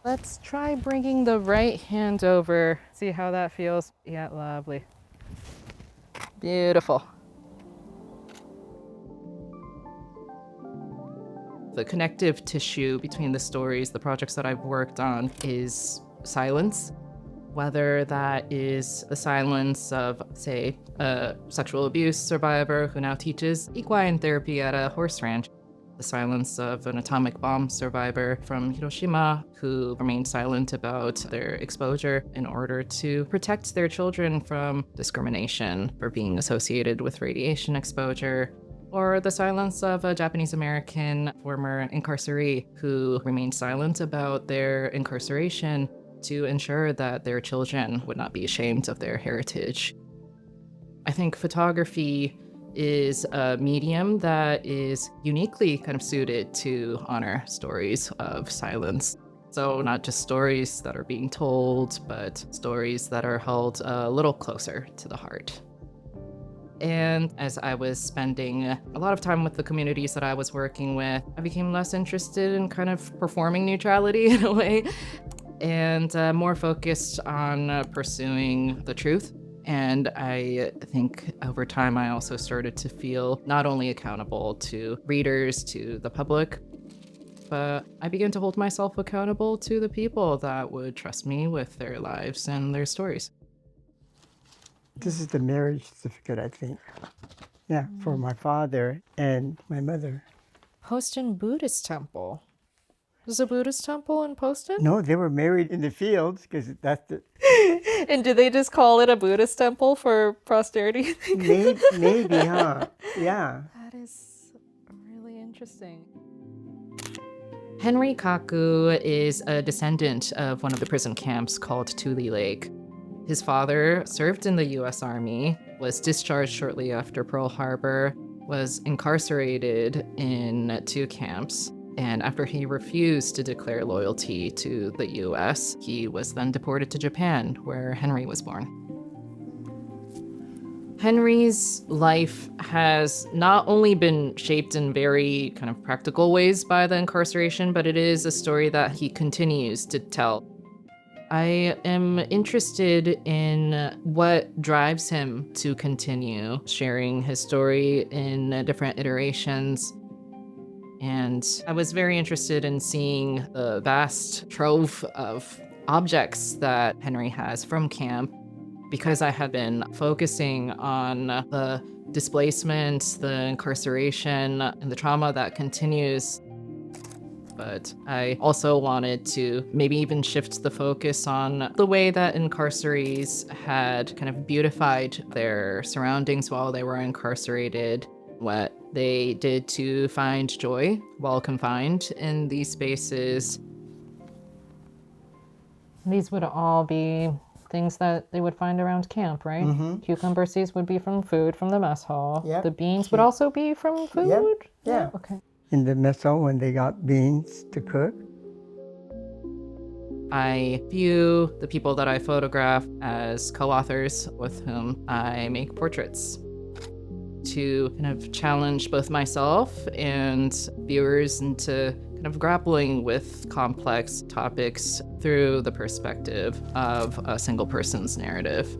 Let's try bringing the right hand over. See how that feels. Yeah, lovely. Beautiful. The connective tissue between the stories, the projects that I've worked on, is silence. Whether that is the silence of, say, a sexual abuse survivor who now teaches equine therapy at a horse ranch, the silence of an atomic bomb survivor from Hiroshima who remained silent about their exposure in order to protect their children from discrimination for being associated with radiation exposure, or the silence of a Japanese-American former incarceree who remained silent about their incarceration to ensure that their children would not be ashamed of their heritage. I think photography is a medium that is uniquely kind of suited to honor stories of silence. So not just stories that are being told, but stories that are held a little closer to the heart. And as I was spending a lot of time with the communities that I was working with, I became less interested in kind of performing neutrality in a way, and more focused on pursuing the truth. And I think over time, I also started to feel not only accountable to readers, to the public, but I began to hold myself accountable to the people that would trust me with their lives and their stories. This is the marriage certificate, I think. Yeah, for my father and my mother. Poston Buddhist Temple. There's a Buddhist temple in Poston? No, they were married in the fields because that's the... And do they just call it a Buddhist temple for posterity? maybe, huh? Yeah. That is really interesting. Henry Kaku is a descendant of one of the prison camps called Tule Lake. His father served in the U.S. Army, was discharged shortly after Pearl Harbor, was incarcerated in 2 camps, and after he refused to declare loyalty to the U.S., he was then deported to Japan, where Henry was born. Henry's life has not only been shaped in very kind of practical ways by the incarceration, but it is a story that he continues to tell. I am interested in what drives him to continue sharing his story in different iterations. And I was very interested in seeing the vast trove of objects that Henry has from camp, because I had been focusing on the displacement, the incarceration, and the trauma that continues. But I also wanted to maybe even shift the focus on the way that incarcerees had kind of beautified their surroundings while they were incarcerated, what they did to find joy while confined in these spaces. These would all be things that they would find around camp, right? Mm-hmm. Cucumber seeds would be from food from the mess hall. Yep. The beans would also be from food? Yep. Yeah. Okay. In the mess hall when they got beans to cook. I view the people that I photograph as co-authors with whom I make portraits, to kind of challenge both myself and viewers into kind of grappling with complex topics through the perspective of a single person's narrative.